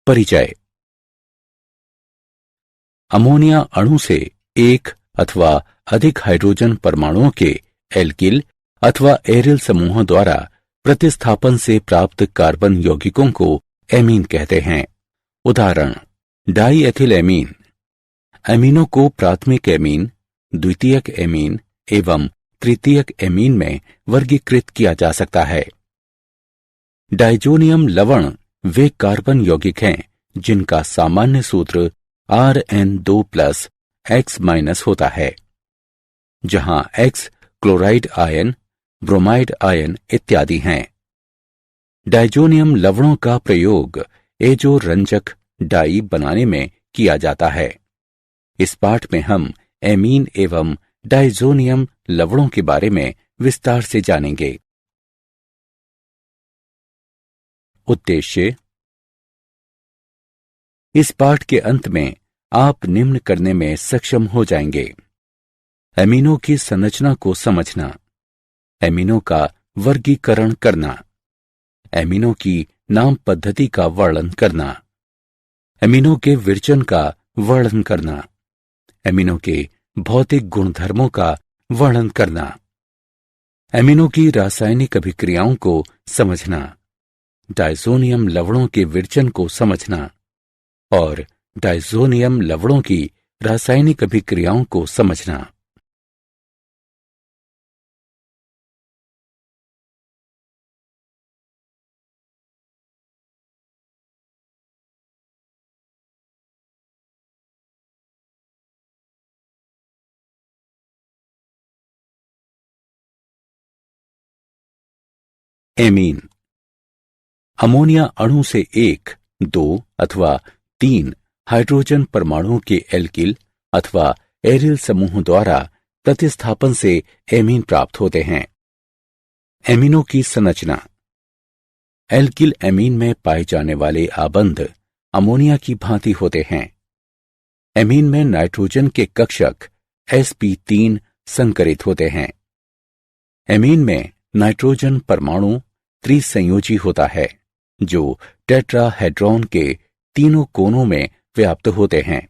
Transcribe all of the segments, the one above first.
परिचय। अमोनिया अणु से एक अथवा अधिक हाइड्रोजन परमाणुओं के एल्किल अथवा एरिल समूहों द्वारा प्रतिस्थापन से प्राप्त कार्बन यौगिकों को एमीन कहते हैं। उदाहरण: डाईएथिल एमीन। एमीनों को प्राथमिक एमीन, द्वितीयक एमीन एवं तृतीयक एमीन में वर्गीकृत किया जा सकता है। डाइजोनियम लवण वे कार्बन यौगिक हैं जिनका सामान्य सूत्र Rn2+X- होता है, जहां X chloride ion, bromide ion इत्यादि हैं। डाइजोनियम लवणों का प्रयोग एजो रंजक डाई बनाने में किया जाता है। इस पाठ में हम एमीन एवं डाइजोनियम लवणों के बारे में विस्तार से जानेंगे। उद्देश्य: इस पाठ के अंत में आप निम्न करने में सक्षम हो जाएंगे: एमीनों की संरचना को समझना, एमीनों का वर्गीकरण करना, एमीनों की नाम पद्धति का वर्णन करना, एमीनों के विरचन का वर्णन करना, एमीनों के भौतिक गुणधर्मों का वर्णन करना, एमीनों की रासायनिक अभिक्रियाओं को समझना, डाइजोनियम लवणों के विरचन को समझना और डाइजोनियम लवणों की रासायनिक अभिक्रियाओं को समझना। एमीन। अमोनिया अणु से एक, दो अथवा तीन हाइड्रोजन परमाणुओं के एल्किल अथवा एरिल समूह द्वारा प्रतिस्थापन से एमीन प्राप्त होते हैं। एमीनों की संरचना: एल्किल एमीन में पाए जाने वाले आबंध अमोनिया की भांति होते हैं। एमीन में नाइट्रोजन के कक्षक sp3 संकरित होते हैं। एमीन में नाइट्रोजन परमाणु त्रिसंयोजी होता है जो टेट्राहेड्रॉन के तीनों कोनों में व्याप्त होते हैं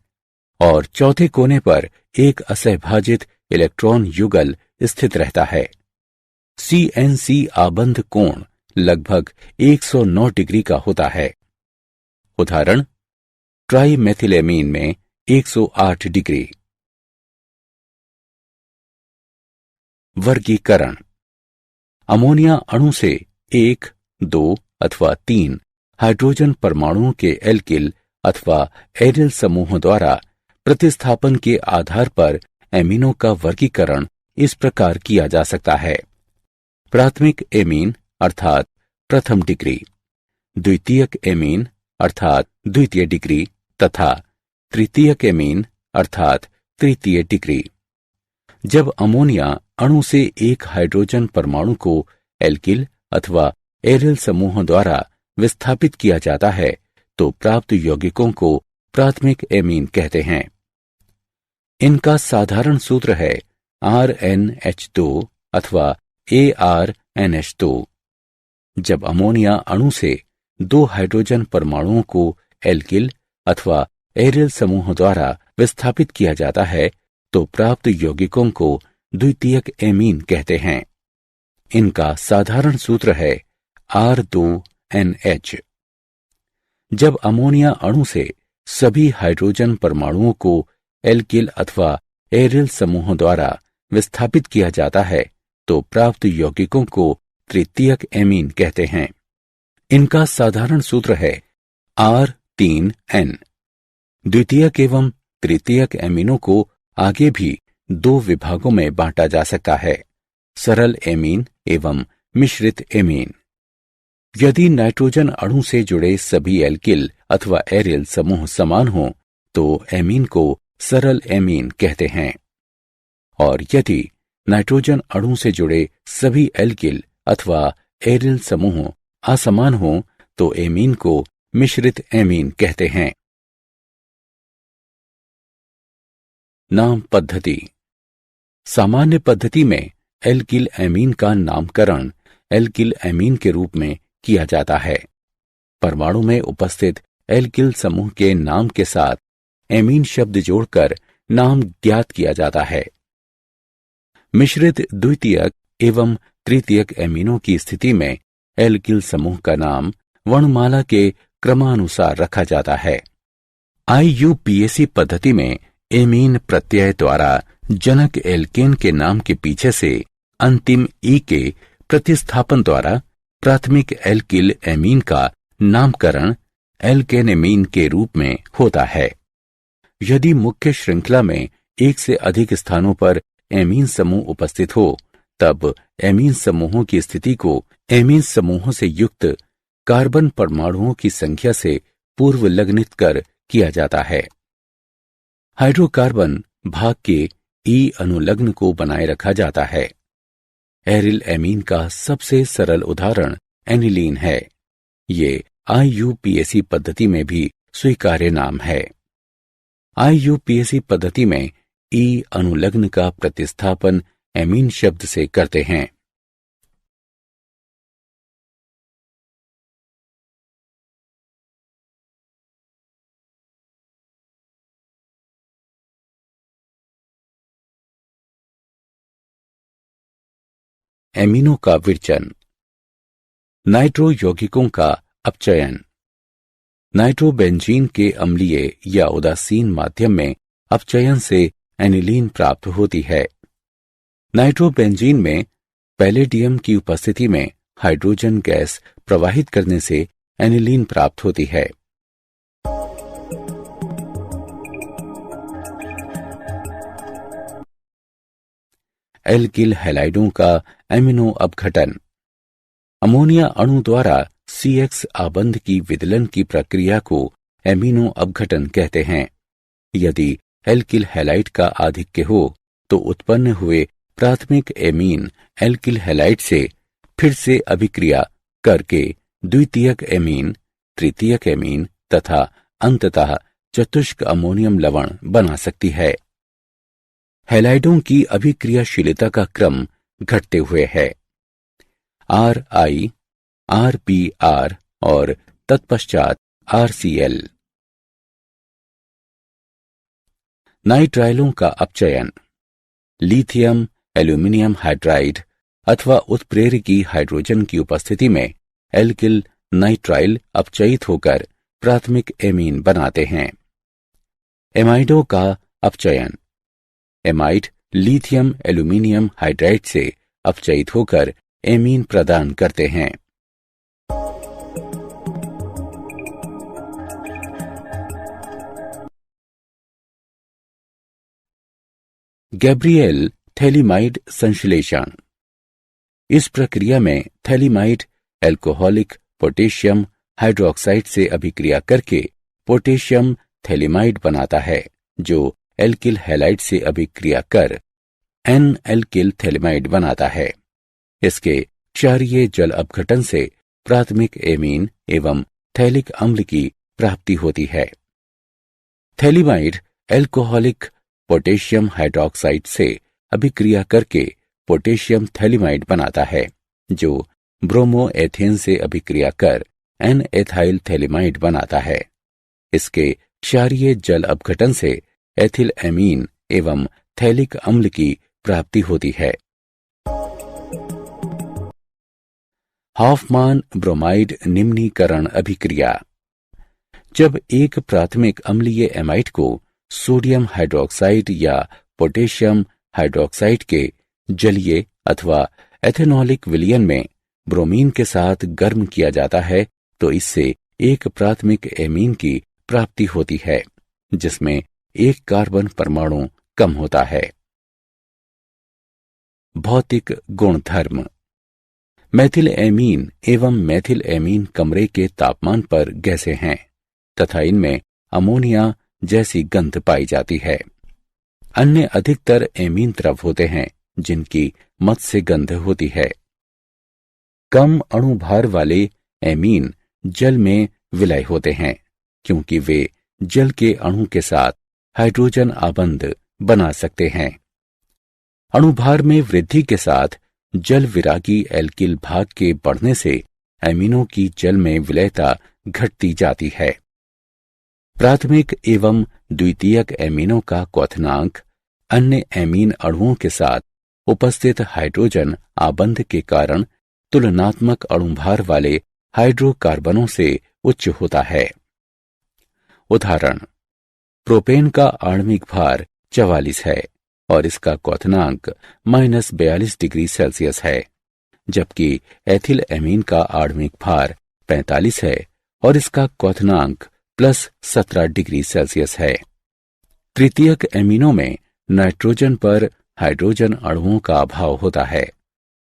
और चौथे कोने पर एक असहभाजित इलेक्ट्रॉन युगल स्थित रहता है। CNC आबंध कोण लगभग 109 डिग्री का होता है। उदाहरण: ट्राइमेथिलेमीन में 108 डिग्री। वर्गीकरण: अमोनिया अणु से एक, दो अथवा तीन हाइड्रोजन परमाणुओं के एल्किल अथवा एरिल समूह द्वारा प्रतिस्थापन के आधार पर एमीनों का वर्गीकरण इस प्रकार किया जा सकता है: प्राथमिक एमीन अर्थात प्रथम डिग्री, द्वितीयक एमीन अर्थात द्वितीय डिग्री तथा तृतीयक एमीन अर्थात तृतीय डिग्री। जब अमोनिया अणु से एक हाइड्रोजन परमाणु को एल्किल अथवा एरिल समूह द्वारा विस्थापित किया जाता है तो प्राप्त यौगिकों को प्राथमिक एमीन कहते हैं। इनका साधारण सूत्र है RnH2 अथवा ArNH2। जब अमोनिया अणु से दो हाइड्रोजन परमाणुओं को एल्किल अथवा एरिल समूह द्वारा विस्थापित किया जाता है तो प्राप्त यौगिकों को द्वितीयक एमीन कहते हैं। इनका साधारण सूत्र है R2NH। जब अमोनिया अणु से सभी हाइड्रोजन परमाणुओं को एल्किल अथवा एरिल समूह द्वारा विस्थापित किया जाता है तो प्राप्त यौगिकों को तृतीयक एमीन कहते हैं। इनका साधारण सूत्र है R3N। द्वितीयक एवं तृतीयक एमीनों को आगे भी दो विभागों में बांटा जा सकता है: सरल एमीन एवं मिश्रित एमीन। यदि नाइट्रोजन अणु से जुड़े सभी एल्किल अथवा एरिल समूह समान हों तो एमीन को सरल एमीन कहते हैं और यदि नाइट्रोजन अणु से जुड़े सभी एल्किल अथवा एरिल समूह असमान हों तो एमीन को मिश्रित एमीन कहते हैं। नाम पद्धति: सामान्य पद्धति में एल्किल एमीन का नामकरण एल्किल एमीन के रूप में किया जाता है। परमाणु में उपस्थित एल्किल समूह के नाम के साथ एमीन शब्द जोड़कर नाम ज्ञात किया जाता है। मिश्रित द्वितीयक एवं तृतीयक एमीनों की स्थिति में एल्किल समूह का नाम वर्णमाला के क्रमानुसार रखा जाता है। IUPAC पद्धति में एमीन प्रत्यय द्वारा जनक एल्केन के नाम के पीछे से अंतिम ई के प्रतिस्थापन द्वारा प्राथमिक एल्किल एमीन का नामकरण एल्केनेमीन के रूप में होता है। यदि मुख्य श्रृंखला में एक से अधिक स्थानों पर एमीन समूह उपस्थित हो, तब एमीन समूहों की स्थिति को एमीन समूहों से युक्त कार्बन परमाणुओं की संख्या से पूर्व लग्नित कर किया जाता है। हाइड्रोकार्बन भाग के ई अनुलग्न को बनाए रखा जाता है। एरिल एमीन का सबसे सरल उदाहरण एनिलीन है। ये IUPAC पद्धति में भी स्वीकार्य नाम है। IUPAC पद्धति में ई अनुलग्न का प्रतिस्थापन एमीन शब्द से करते हैं। एमीनों का विरचन। नाइट्रो यौगिकों का अपचयन। नाइट्रोबेंजीन के अम्लीय या उदासीन माध्यम में अपचयन से एनिलीन प्राप्त होती है। नाइट्रोबेंजीन में पैलेडियम की उपस्थिति में हाइड्रोजन गैस प्रवाहित करने से एनिलीन प्राप्त होती है। एल्किल हैलाइडों का एमिनो अपघटन। अमोनिया अणु द्वारा CX आबंध की विदलन की प्रक्रिया को एमिनो अपघटन कहते हैं। यदि एल्किल हैलाइड का आधिक्य हो तो उत्पन्न हुए प्राथमिक एमीन एल्किल हैलाइड से फिर से अभिक्रिया करके द्वितीयक एमीन, तृतीयक एमीन तथा अंततः चतुष्क अमोनियम लवण बना सकती है। हैलाइडों की अभिक्रियाशीलता का क्रम घटते हुए है। RI, RPR और तत्पश्चात RCl। नाइट्राइलों का अपचयन। लिथियम एल्यूमिनियम हाइड्राइड अथवा उत्प्रेरकी हाइड्रोजन की उपस्थिति में एल्किल नाइट्राइल अपचयित होकर प्राथमिक एमीन बनाते हैं। एमाइडों का अपचयन। एमाइड लिथियम एल्यूमिनियम हाइड्राइड से अपचयित होकर एमीन प्रदान करते हैं। गैब्रिएल थैलीमाइड संश्लेषण। इस प्रक्रिया में थैलीमाइड एल्कोहलिक पोटेशियम हाइड्रोक्साइड से अभिक्रिया करके पोटेशियम थैलीमाइड बनाता है, जो एल्किल हैलाइड से अभिक्रिया कर N-एल्किल थैलीमाइड बनाता है। इसके क्षारीय जल अपघटन से प्राथमिक एमीन एवं थैलिक अम्ल की प्राप्ति होती है। थैलीमाइड एल्कोहलिक पोटेशियम हाइड्रोक्साइड से अभिक्रिया करके पोटेशियम थैलीमाइड बनाता है, जो ब्रोमोएथेन से अभिक्रिया कर N-एथाइल थैलीमाइड बनाता है। इसके क्षारीय जल अपघटन से एथिल एमीन एवं थैलिक अम्ल की प्राप्ति होती है। हॉफमान ब्रोमाइड निम्नीकरण अभिक्रिया। जब एक प्राथमिक अम्लीय एमाइड को सोडियम हाइड्रोक्साइड या पोटेशियम हाइड्रोक्साइड के जलीय अथवा एथेनॉलिक विलयन में ब्रोमीन के साथ गर्म किया जाता है, तो इससे एक प्राथमिक एमीन की प्राप्ति होती है, जिसमें एक कार्बन परमाणु कम होता है। भौतिक गुणधर्म। मेथिल एमीन एवं मेथिल एमीन कमरे के तापमान पर गैसें हैं तथा इनमें अमोनिया जैसी गंध पाई जाती है। अन्य अधिकतर एमीन द्रव होते हैं जिनकी मत से गंध होती है। कम अणुभार वाले एमीन जल में विलय होते हैं, क्योंकि वे जल के अणु के साथ हाइड्रोजन आबंध बना सकते हैं। अणुभार में वृद्धि के साथ जल विरागी एल्किल भाग के बढ़ने से एमीनों की जल में विलयता घटती जाती है प्राथमिक एवं द्वितीयक एमीनों का क्वथनांक अन्य एमीन अणुओं के साथ उपस्थित हाइड्रोजन आबंध के कारण तुलनात्मक अणुभार वाले हाइड्रोकार्बनों से उच्च होता है। उदाहरण, प्रोपेन का आणविक भार 44 है और इसका क्वथनांक -42 डिग्री सेल्सियस है, जबकि एथिल एमीन का आणविक भार 45 है और इसका क्वथनांक +17 डिग्री सेल्सियस है। तृतीयक एमीनों में नाइट्रोजन पर हाइड्रोजन अणुओं का अभाव होता है,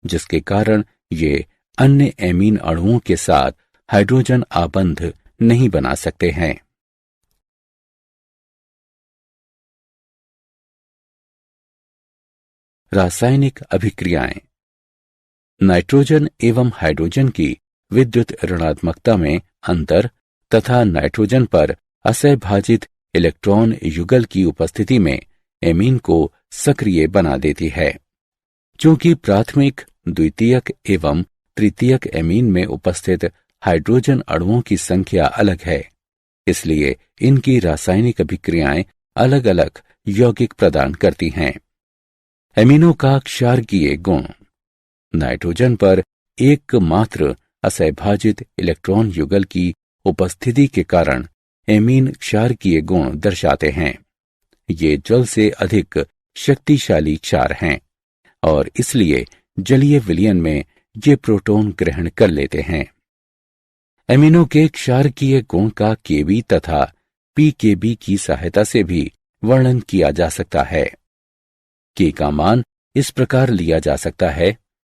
जिसके कारण ये अन्य एमीन अणुओं के साथ हाइड्रोजन आबंध नहीं बना सकते हैं। रासायनिक अभिक्रियाएं। नाइट्रोजन एवं हाइड्रोजन की विद्युत ऋणात्मकता में अंतर तथा नाइट्रोजन पर असहभाजित इलेक्ट्रॉन युगल की उपस्थिति में एमीन को सक्रिय बना देती है। चूंकि प्राथमिक, द्वितीयक एवं तृतीयक एमीन में उपस्थित हाइड्रोजन अणुओं की संख्या अलग है, इसलिए इनकी रासायनिक अभिक्रियाएं अलग अलग यौगिक प्रदान करती हैं। एमीनों का क्षारकीय गुण। नाइट्रोजन पर एकमात्र असहभाजित इलेक्ट्रॉन युगल की उपस्थिति के कारण एमीन क्षारकीय गुण दर्शाते हैं। ये जल से अधिक शक्तिशाली क्षार हैं और इसलिए जलीय विलयन में ये प्रोटॉन ग्रहण कर लेते हैं। एमीनों के क्षारकीय गुण का केबी तथा पीकेबी की सहायता से भी वर्णन किया जा सकता है। के का मान इस प्रकार लिया जा सकता है,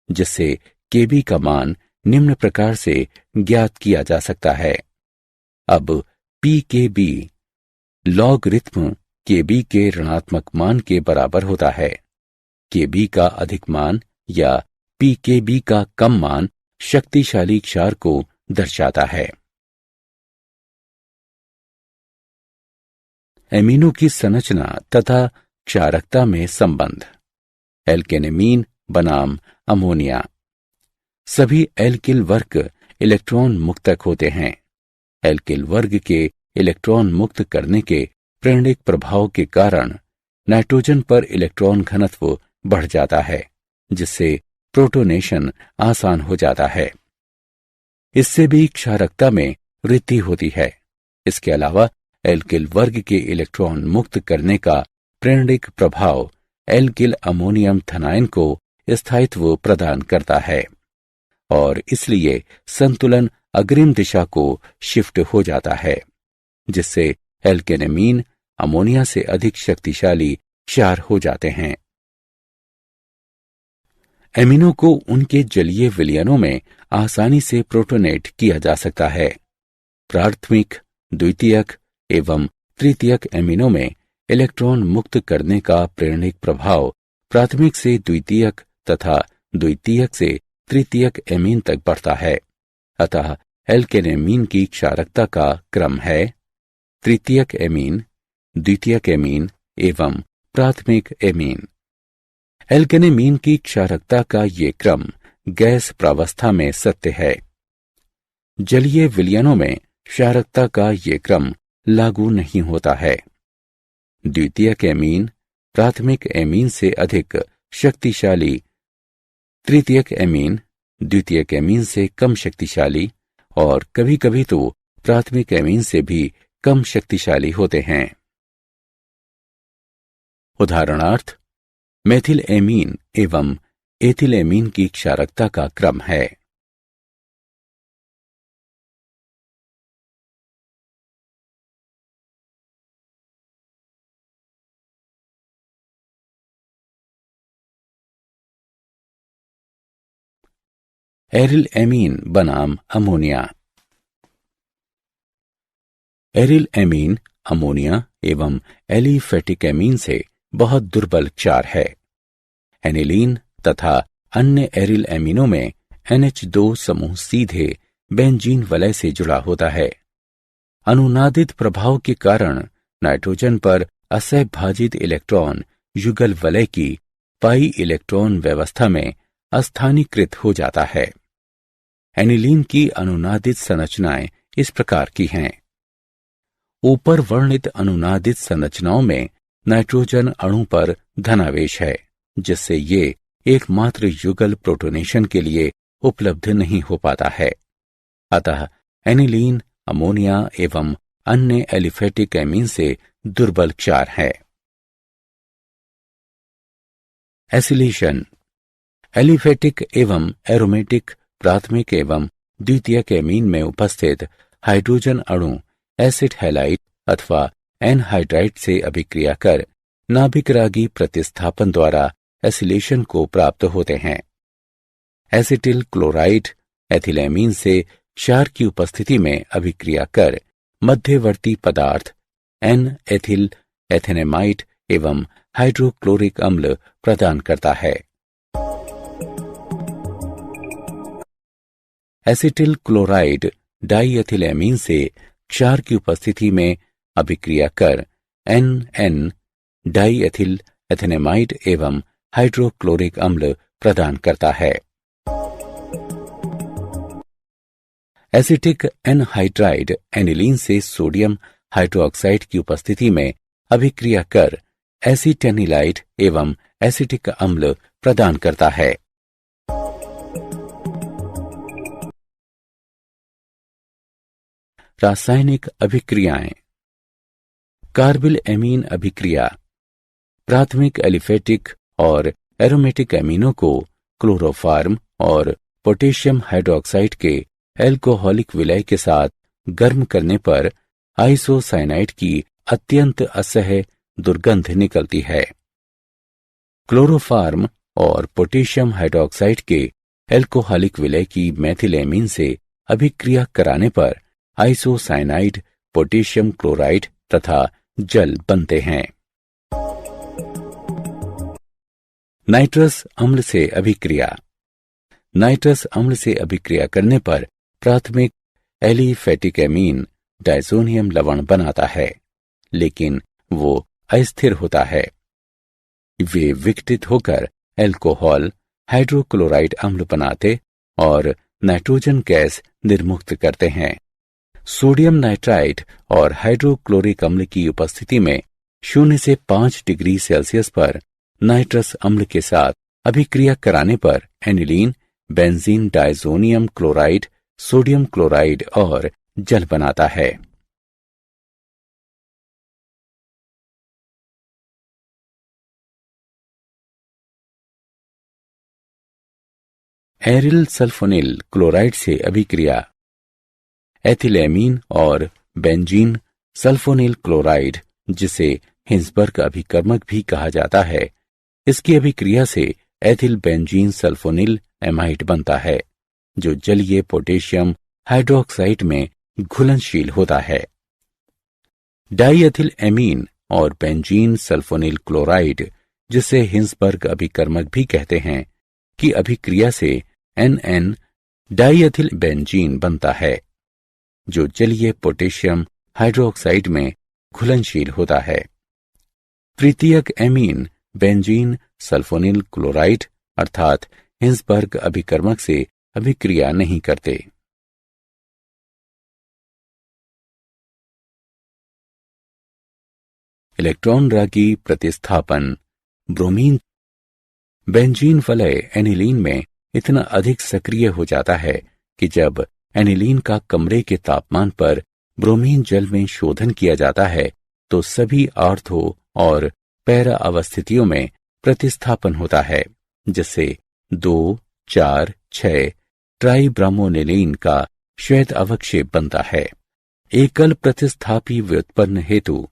जिससे केबी का मान निम्न प्रकार से ज्ञात किया जा सकता है। अब पीकेबी लॉगरिथम केबी के ऋणात्मक मान के बराबर होता है। केबी का अधिक मान या पीकेबी का कम मान शक्तिशाली क्षार को दर्शाता है। एमीनों की संरचना तथा क्षारकता में संबंध। एल्केनेमीन बनाम अमोनिया। सभी एल्किल वर्ग इलेक्ट्रॉन मुक्तक होते हैं। एल्किल वर्ग के इलेक्ट्रॉन मुक्त करने के प्रेरणिक प्रभाव के कारण नाइट्रोजन पर इलेक्ट्रॉन घनत्व बढ़ जाता है, जिससे प्रोटोनेशन आसान हो जाता है। इससे भी क्षारकता में वृद्धि होती है। इसके अलावा एल्किल वर्ग के इलेक्ट्रॉन मुक्त करने का प्रेरणिक प्रभाव एल्किल अमोनियम थनाइन को स्थायित्व प्रदान करता है और इसलिए संतुलन अग्रिम दिशा को शिफ्ट हो जाता है, जिससे एल्केनेमीन अमोनिया से अधिक शक्तिशाली क्षार हो जाते हैं। एमीनों को उनके जलीय विलयनों में आसानी से प्रोटोनेट किया जा सकता है। प्राथमिक, द्वितीयक एवं तृतीयक एमीनों में इलेक्ट्रॉन मुक्त करने का प्रेरणिक प्रभाव प्राथमिक से द्वितीयक तथा द्वितीयक से तृतीयक एमीन तक बढ़ता है। अतः एल्केनेमीन की क्षारकता का क्रम है तृतीयक एमीन, द्वितीयक एमीन एवं प्राथमिक एमीन। एल्केनेमीन की क्षारकता का ये क्रम गैस प्रावस्था में सत्य है। जलीय विलयनों में क्षारकता का ये क्रम लागू नहीं होता है। द्वितीयक एमीन प्राथमिक एमीन से अधिक शक्तिशाली, तृतीयक एमीन द्वितीयक एमीन से कम शक्तिशाली और कभी कभी तो प्राथमिक एमीन से भी कम शक्तिशाली होते हैं। उदाहरणार्थ, मेथिल एमीन एवं एथिल एमीन की क्षारकता का क्रम है एरिल एमीन बनाम अमोनिया। एरिल एमीन अमोनिया एवं एलिफेटिक एमीन से बहुत दुर्बल क्षार है। एनिलीन तथा अन्य एरिल एमीनों में NH2 समूह सीधे बेंजीन वलय से जुड़ा होता है। अनुनादित प्रभाव के कारण नाइट्रोजन पर असहभाजित इलेक्ट्रॉन युगल वलय की पाई इलेक्ट्रॉन व्यवस्था में अस्थानीकृत हो जाता है। एनिलीन की अनुनादित संरचनाएं इस प्रकार की हैं। ऊपर वर्णित अनुनादित संरचनाओं में नाइट्रोजन अणु पर धनावेश है, जिससे ये एकमात्र युगल प्रोटोनेशन के लिए उपलब्ध नहीं हो पाता है। अतः एनिलीन अमोनिया एवं अन्य एलिफेटिक एमीन से दुर्बल क्षार है। एसिलेशन। एलिफेटिक एवं एरोमेटिक प्राथमिक एवं द्वितीयक एमीन में उपस्थित हाइड्रोजन अणु एसिड हैलाइड अथवा एनहाइड्राइड से अभिक्रिया कर नाभिकरागी प्रतिस्थापन द्वारा एसिलेशन को प्राप्त होते हैं। एसिटिल क्लोराइड एथिलेमीन से क्षार की उपस्थिति में अभिक्रिया कर मध्यवर्ती पदार्थ एन एथिल एथेनेमाइड एवं हाइड्रोक्लोरिक अम्ल प्रदान करता है। एसिटिल क्लोराइड डाईएथिलेमीन से क्षार की उपस्थिति में अभिक्रिया कर एन डाईएथिल एथेनेमाइड एवं हाइड्रोक्लोरिक अम्ल प्रदान करता है। एसिटिक एनहाइड्राइड एनिलीन से सोडियम हाइड्रोक्साइड की उपस्थिति में अभिक्रिया कर एसिटेनिलाइड एवं एसिटिक अम्ल प्रदान करता है। रासायनिक अभिक्रियाएं। कार्बिल एमीन अभिक्रिया प्राथमिक एलिफेटिक और एरोमेटिक एमीनों को क्लोरोफार्म और पोटेशियम हाइड्रोक्साइड के एल्कोहलिक विलय के साथ गर्म करने पर आइसोसाइनाइड की अत्यंत असह्य दुर्गंध निकलती है। क्लोरोफार्म और पोटेशियम हाइड्रोक्साइड के एल्कोहलिक विलय की मेथिलेमीन से अभिक्रिया कराने पर आइसोसाइनाइड, पोटेशियम क्लोराइड तथा जल बनते हैं। नाइट्रस अम्ल से अभिक्रिया। नाइट्रस अम्ल से अभिक्रिया करने पर प्राथमिक एलिफेटिक एमीन डायज़ोनियम लवण बनाता है, लेकिन वो अस्थिर होता है। वे विघटित होकर एल्कोहल, हाइड्रोक्लोराइड अम्ल बनाते और नाइट्रोजन गैस निर्मुक्त करते हैं। सोडियम नाइट्राइट और हाइड्रोक्लोरिक अम्ल की उपस्थिति में 0 से 5 डिग्री सेल्सियस पर नाइट्रस अम्ल के साथ अभिक्रिया कराने पर aniline, benzene diazonium chloride, sodium chloride और जल बनाता है। एरिल सल्फोनिल क्लोराइड से अभिक्रिया। एथिलेमीन और बेंजीन सल्फोनिल क्लोराइड, जिसे हिंसबर्ग अभिकर्मक भी कहा जाता है, इसकी अभिक्रिया से एथिल बेंजीन सल्फोनिल एमाइड बनता है, जो जलीय पोटेशियम हाइड्रोक्साइड में घुलनशील होता है। डाईएथिल एमीन और बेंजीन सल्फोनिल क्लोराइड, जिसे हिंसबर्ग अभिकर्मक भी कहते हैं, की अभिक्रिया से एन डाईएथिल बेंजीन बनता है, जो जलीय पोटेशियम हाइड्रोक्साइड में घुलनशील होता है। तृतीयक एमीन बेंजीन सल्फोनिल क्लोराइड अर्थात हिंसबर्ग अभिकर्मक से अभिक्रिया नहीं करते। इलेक्ट्रॉन रागी प्रतिस्थापन। ब्रोमीन बेंजीन वलय एनिलीन में इतना अधिक सक्रिय हो जाता है कि जब एनिलीन का कमरे के तापमान पर ब्रोमीन जल में शोधन किया जाता है तो सभी आर्थो और पैरा अवस्थितियों में प्रतिस्थापन होता है, जिससे 2, 4, 6 ट्राइब्रामोनिलीन का श्वेत अवक्षेप बनता है। एकल प्रतिस्थापी व्युत्पन्न हेतु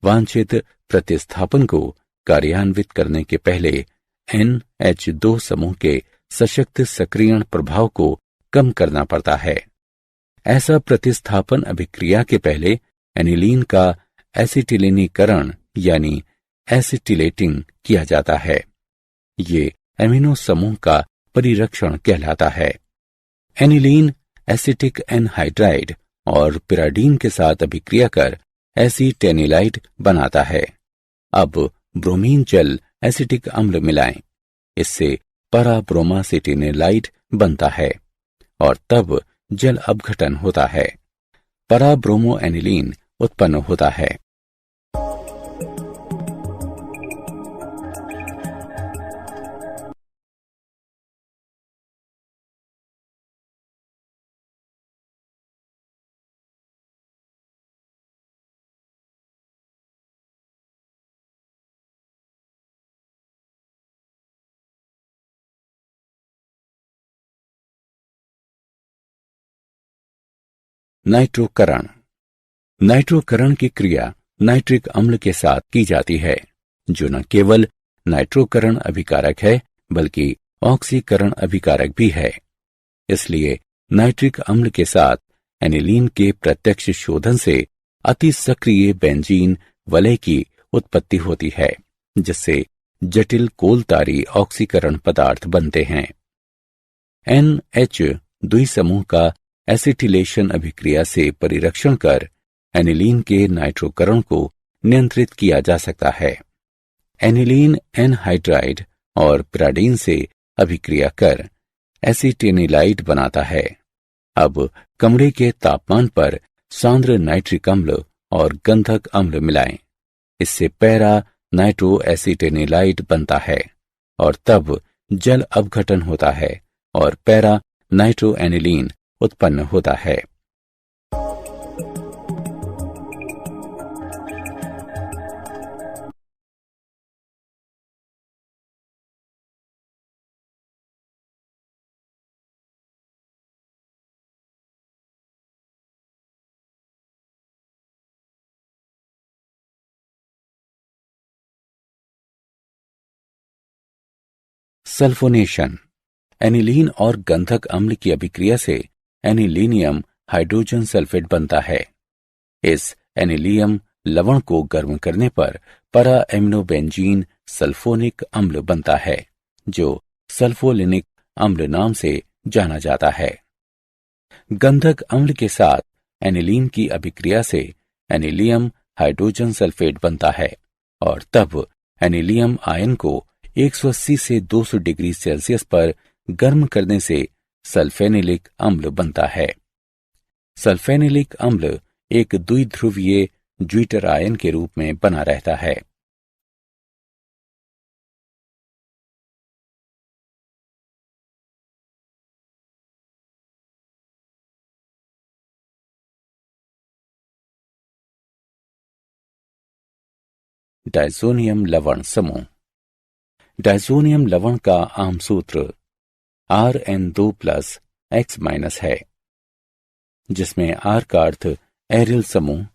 वांछित प्रतिस्थापन को कार्यान्वित करने के पहले NH2 समूह के सशक्त सक्रियण प्रभाव को कम करना पड़ता है। ऐसा प्रतिस्थापन अभिक्रिया के पहले एनिलीन का एसिटिलीनीकरण यानी एसिटिलेटिंग किया जाता है। ये एमिनो समूह का परिरक्षण कहलाता है। एनिलीन एसिटिक एनहाइड्राइड और पिराडीन के साथ अभिक्रिया कर एसिटेनिलाइड बनाता है। अब ब्रोमीन जल एसिटिक अम्ल मिलाएं, इससे पराब्रोमासिटिनिलाइड बनता है और तब जल अपघटन होता है। पराब्रोमो एनिलीन उत्पन्न होता है। नाइट्रोकरण। नाइट्रोकरण की क्रिया नाइट्रिक अम्ल के साथ की जाती है, जो न केवल नाइट्रोकरण अभिकारक है बल्कि ऑक्सीकरण अभिकारक भी है। इसलिए नाइट्रिक अम्ल के साथ एनिलीन के प्रत्यक्ष शोधन से अति सक्रिय बेंजीन वलय की उत्पत्ति होती है, जिससे जटिल कोलतारी ऑक्सीकरण पदार्थ बनते हैं। NH द्विसमूह का एसिटिलेशन अभिक्रिया से परिरक्षण कर एनिलीन के नाइट्रोकरण को नियंत्रित किया जा सकता है। एनिलीन एनहाइड्राइड और पिराडीन से अभिक्रिया कर एसिटेनिलाइड बनाता है। अब कमरे के तापमान पर सांद्र नाइट्रिक अम्ल और गंधक अम्ल मिलाएं। इससे पैरा नाइट्रो एसिटेनिलाइड बनता है और तब जल अपघटन होता है और पैरा नाइट्रो एनिलीन उत्पन्न होता है। सल्फोनेशन। एनिलीन और गंधक अम्ल की अभिक्रिया से एनिलीनियम हाइड्रोजन सल्फेट बनता है। इस एनिलियम लवण को गर्म करने पर para एमिनोबेंजीन सल्फोनिक अम्ल बनता है, जो सल्फोलिनिक अम्ल नाम से जाना जाता है। गंधक अम्ल के साथ एनिलीन की अभिक्रिया से एनिलियम हाइड्रोजन सल्फेट बनता है और तब एनिलियम आयन को 180 से 200 डिग्री सेल्सियस पर गर्म करने से सल्फेनिलिक अम्ल बनता है। सल्फेनिलिक अम्ल एक द्विध्रुवीय ज्विटर आयन के रूप में बना रहता है। डायज़ोनियम लवण समूह। डायज़ोनियम लवण का आम सूत्र Rn2+X- है, जिसमें R का अर्थ एरिल समूह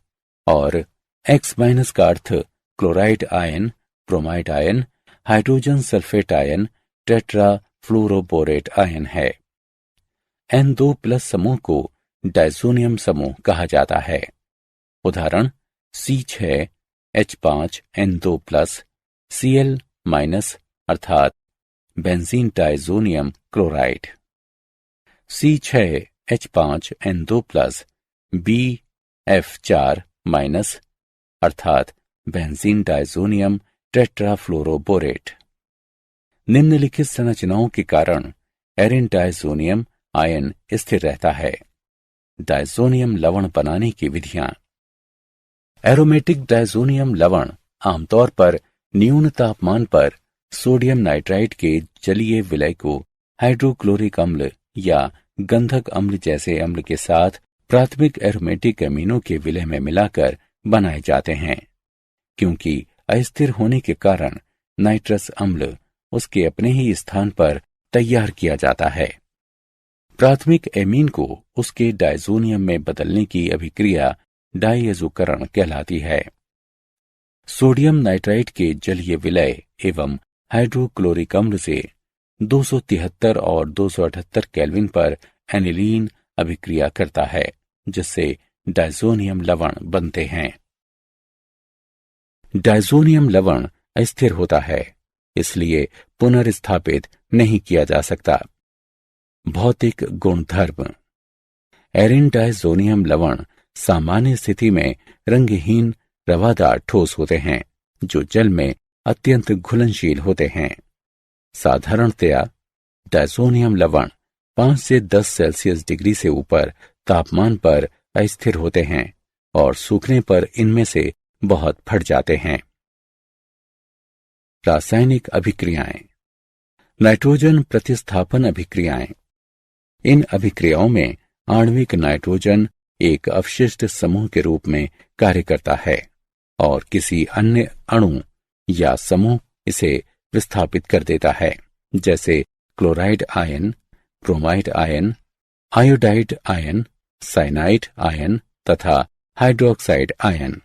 और X- का अर्थ chloride ion, bromide ion, hydrogen sulphate ion, tetrafluoroborate ion है। N2+ समूह को डायज़ोनियम समूह कहा जाता है। उदाहरण C6H5N2+ Cl- अर्थात benzene diazonium chloride. C6H5N2+ BF4- अर्थात बेंजीन डायज़ोनियम टेट्राफ्लोरोबोरेट। निम्नलिखित संरचनाओं के कारण एरिन डायज़ोनियम आयन स्थिर रहता है। डायज़ोनियम लवण बनाने की विधियां। एरोमेटिक डायज़ोनियम लवण आमतौर पर न्यून तापमान पर सोडियम नाइट्राइट के जलीय विलय को हाइड्रोक्लोरिक अम्ल या गंधक अम्ल जैसे अम्ल के साथ प्राथमिक एरोमेटिक अमीनों के विलय में मिलाकर बनाए जाते हैं। क्योंकि अस्थिर होने के कारण नाइट्रस अम्ल उसके अपने ही स्थान पर तैयार किया जाता है। प्राथमिक एमीन को उसके डायज़ोनियम में बदलने की अभिक्रिया डायज़ोकरण कहलाती है। सोडियम नाइट्राइट के जलीय विलय एवं हाइड्रोक्लोरिक अम्ल से 273 और 278 केल्विन पर एनिलीन अभिक्रिया करता है, जिससे डायज़ोनियम लवण बनते हैं। डायज़ोनियम लवण अस्थिर होता है, इसलिए पुनर्स्थापित नहीं किया जा सकता। भौतिक गुणधर्म। एरिन डायज़ोनियम लवण सामान्य स्थिति में रंगहीन रवादार ठोस होते हैं, जो जल में अत्यंत घुलनशील होते हैं। साधारणतया डायज़ोनियम लवण 5 से 10 सेल्सियस डिग्री से ऊपर तापमान पर अस्थिर होते हैं और सूखने पर इनमें से बहुत फट जाते हैं। रासायनिक अभिक्रियाएं। नाइट्रोजन प्रतिस्थापन अभिक्रियाएं। इन अभिक्रियाओं में आणविक नाइट्रोजन एक अवशिष्ट समूह के रूप में कार्य करता है और किसी अन्य अणु या समूह इसे विस्थापित कर देता है, जैसे chloride ion, bromide ion, iodide ion, cyanide ion तथा हाइड्रोक्साइड आयन।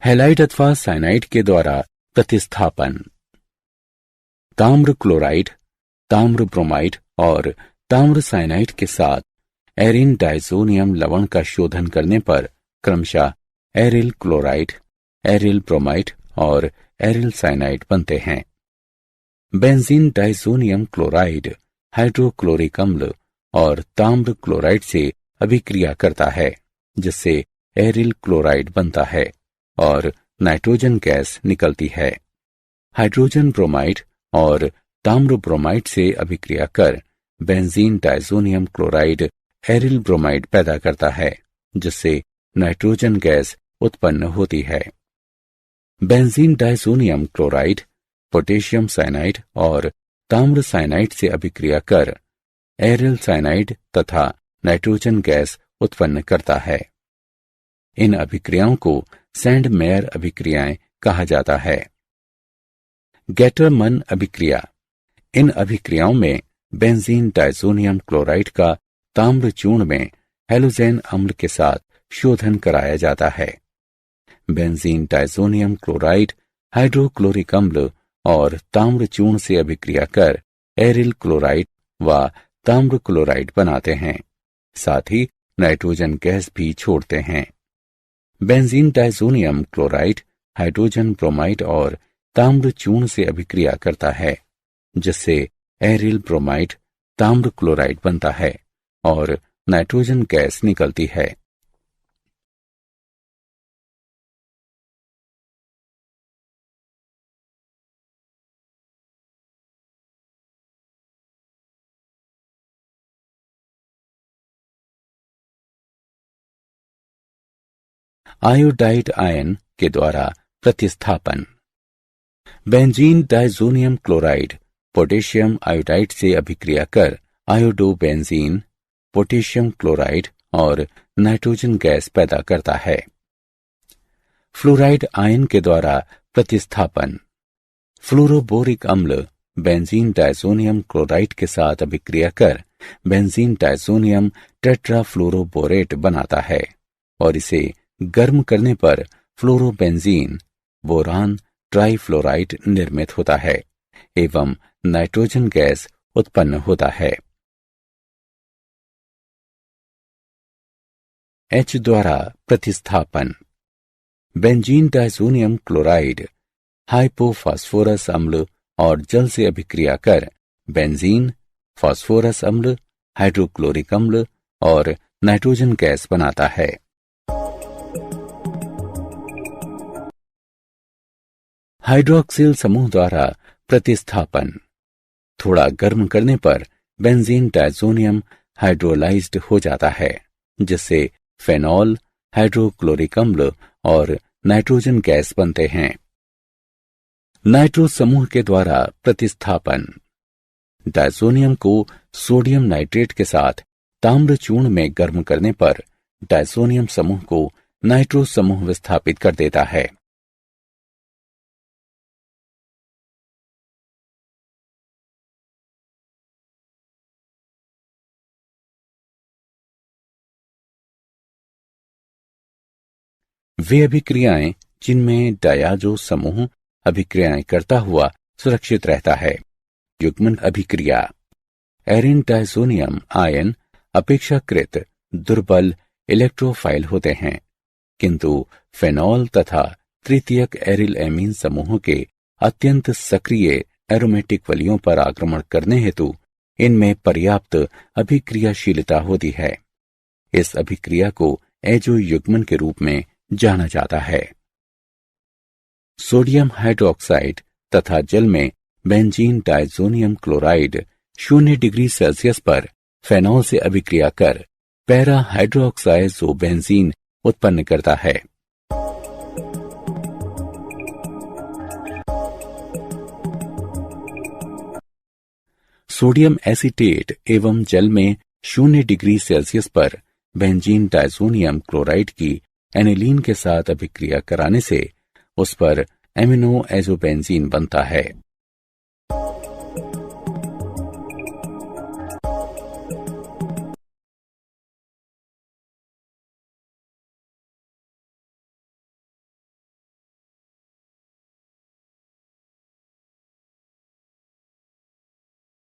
हैलाइड अथवा साइनाइड के द्वारा प्रतिस्थापन। ताम्र क्लोराइड, ताम्र ब्रोमाइड और ताम्र साइनाइड के साथ एरिन डाइजोनियम लवण का शोधन करने पर क्रमशः एरिल क्लोराइड, एरिल ब्रोमाइड और एरिल साइनाइड बनते हैं। बेंजीन डाइजोनियम क्लोराइड हाइड्रोक्लोरिक अम्ल और ताम्र क्लोराइड से अभिक्रिया करता है, जिससे एरिल क्लोराइड बनता है और नाइट्रोजन गैस निकलती है। हाइड्रोजन ब्रोमाइड और ताम्र ब्रोमाइड से अभिक्रिया कर benzene diazonium chloride aryl bromide पैदा करता है, जिससे नाइट्रोजन गैस उत्पन्न होती है। Benzene diazonium chloride potassium cyanide और ताम्र साइनाइड से अभिक्रिया कर एरिल साइनाइड तथा नाइट्रोजन गैस उत्पन्न करता है। इन अभिक्रियाओं को सैंड मेयर अभिक्रियाएं कहा जाता है। गैटरमन अभिक्रिया। इन अभिक्रियाओं में बेंजीन डाइजोनियम क्लोराइड का ताम्र चूर्ण में हेलोजेन अम्ल के साथ शोधन कराया जाता है। बेंजीन डाइजोनियम क्लोराइड हाइड्रोक्लोरिक अम्ल और ताम्र चूर्ण से अभिक्रिया कर एरिल क्लोराइड व ताम्र क्लोराइड बनाते हैं, साथ ही नाइट्रोजन गैस भी छोड़ते हैं। Benzene diazonium chloride hydrogen bromide और ताम्र चूर्ण से अभिक्रिया करता है, जिससे एरिल ब्रोमाइड ताम्र क्लोराइड बनता है और नाइट्रोजन गैस निकलती है। आयोडाइड आयन के द्वारा प्रतिस्थापन। Benzene diazonium chloride potassium iodide से अभिक्रिया कर आयोडोबेंजीन, पोटेशियम क्लोराइड और नाइट्रोजन गैस पैदा करता है। फ्लोराइड आयन के द्वारा प्रतिस्थापन। फ्लोरोबोरिक अम्ल बेंजीन डाइजोनियम क्लोराइड के साथ अभिक्रिया कर बेंजीन डाइजोनियम टेट्राफ्लोरोबोरेट बनाता है और इसे गर्म करने पर फ्लोरोबेंजीन बोरान ट्राइफ्लोराइड निर्मित होता है एवं नाइट्रोजन गैस उत्पन्न होता है। H द्वारा प्रतिस्थापन। बेंजीन डाइजोनियम क्लोराइड हाइपोफॉस्फोरस अम्ल और जल से अभिक्रिया कर बेंजीन, फास्फोरस अम्ल, हाइड्रोक्लोरिक अम्ल और नाइट्रोजन गैस बनाता है। हाइड्रोक्सिल समूह द्वारा प्रतिस्थापन। थोड़ा गर्म करने पर बेंजीन डाइजोनियम हाइड्रोलाइज्ड हो जाता है, जिससे फेनॉल, हाइड्रोक्लोरिक अम्ल और नाइट्रोजन गैस बनते हैं। नाइट्रो समूह के द्वारा प्रतिस्थापन। डाइजोनियम को सोडियम नाइट्रेट के साथ ताम्र चूर्ण में गर्म करने पर डाइजोनियम समूह को नाइट्रो समूह विस्थापित कर देता है। वे अभिक्रियाएं जिनमें डायाजो समूह अभिक्रियाएं करता हुआ सुरक्षित रहता है। युग्मन अभिक्रिया। एरिन डाइजोनियम आयन अपेक्षाकृत दुर्बल इलेक्ट्रोफाइल होते हैं, किंतु फेनॉल तथा तृतीयक एरिल एमीन समूहों के अत्यंत सक्रिय एरोमेटिक वलियों पर आक्रमण करने हेतु इनमें पर्याप्त अभिक्रियाशीलता होती है। इस अभिक्रिया को एजो युग्मन के रूप में जाना जाता है। सोडियम हाइड्रोक्साइड तथा जल में benzene diazonium chloride 0 degree Celsius पर फेनॉल से अभिक्रिया कर पैरा हाइड्रोक्साइजोबेंजीन उत्पन्न करता है। सोडियम एसीटेट एवं जल में 0 डिग्री सेल्सियस पर बेंजीन डायज़ोनियम क्लोराइड की एनिलीन के साथ अभिक्रिया कराने से उस पर एमिनो एजोबेंजीन बनता है।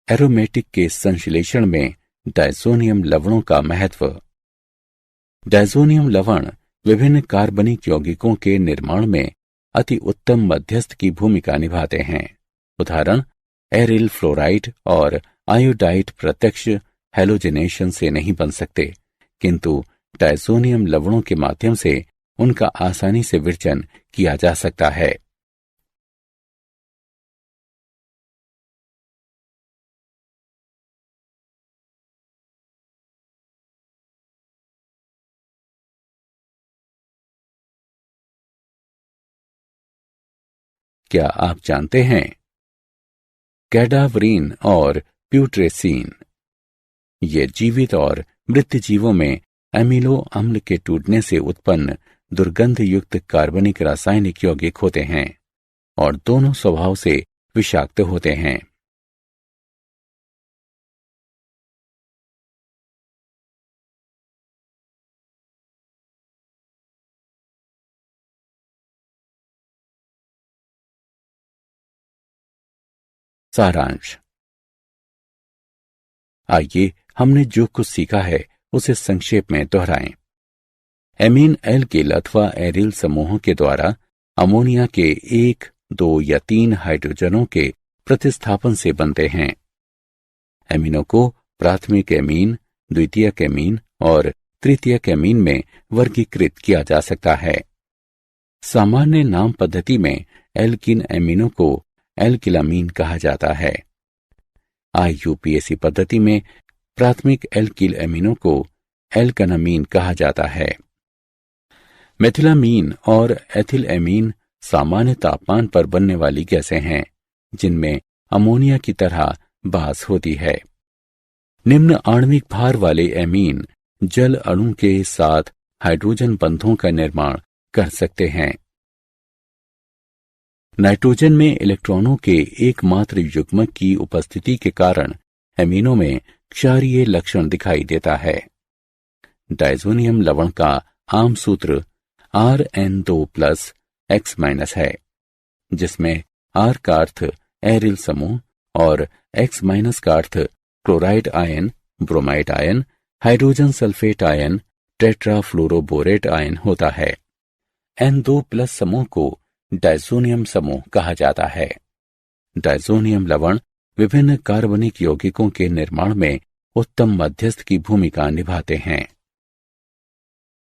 एरोमेटिक के संश्लेषण में डायज़ोनियम लवणों का महत्व। डायज़ोनियम लवण विभिन्न कार्बनिक यौगिकों के निर्माण में अति उत्तम मध्यस्थ की भूमिका निभाते हैं। उदाहरण एरिल फ्लोराइड और आयोडाइड प्रत्यक्ष हैलोजेनेशन से नहीं बन सकते, किंतु डायज़ोनियम लवणों के माध्यम से उनका आसानी से विरचन किया जा सकता है। क्या आप जानते हैं कैडावरीन और प्यूट्रेसीन ये जीवित और मृत जीवों में एमिनो अम्ल के टूटने से उत्पन्न दुर्गंध युक्त कार्बनिक रासायनिक यौगिक होते हैं और दोनों स्वभाव से विषाक्त होते हैं। सारांश। आइए हमने जो कुछ सीखा है उसे संक्षेप में दोहराएं। एमीन एल्किल अथवा एरिल समूहों के द्वारा अमोनिया के 1, 2 या 3 हाइड्रोजनों के प्रतिस्थापन से बनते हैं। एमीनों को प्राथमिक एमीन, द्वितीयक एमीन और तृतीयक एमीन में वर्गीकृत किया जा सकता है। सामान्य नाम पद्धति में एल्किन एमीनों को एल्किलामीन कहा जाता है। IUPAC पद्धति में प्राथमिक एल्किल एमीनों को एल्कनामीन कहा जाता है। मेथिलामीन और एथिल एमीन सामान्य तापमान पर बनने वाली गैसें हैं जिनमें अमोनिया की तरह बास होती है। निम्न आणविक भार वाले एमीन जल अणु के साथ हाइड्रोजन बंधों का निर्माण कर सकते हैं। नाइट्रोजन में इलेक्ट्रॉनों के एकमात्र युग्मक की उपस्थिति के कारण एमीनों में क्षारीय लक्षण दिखाई देता है। डायज़ोनियम लवण का आम सूत्र Rn2+X- है, जिसमें R का अर्थ एरिल समूह और X- का अर्थ chloride ion, bromide ion, hydrogen sulphate ion, tetrafluoroborate ion होता है। N2+ समूह को डायज़ोनियम समूह कहा जाता है। डायज़ोनियम लवण विभिन्न कार्बनिक यौगिकों के निर्माण में उत्तम मध्यस्थ की भूमिका निभाते हैं।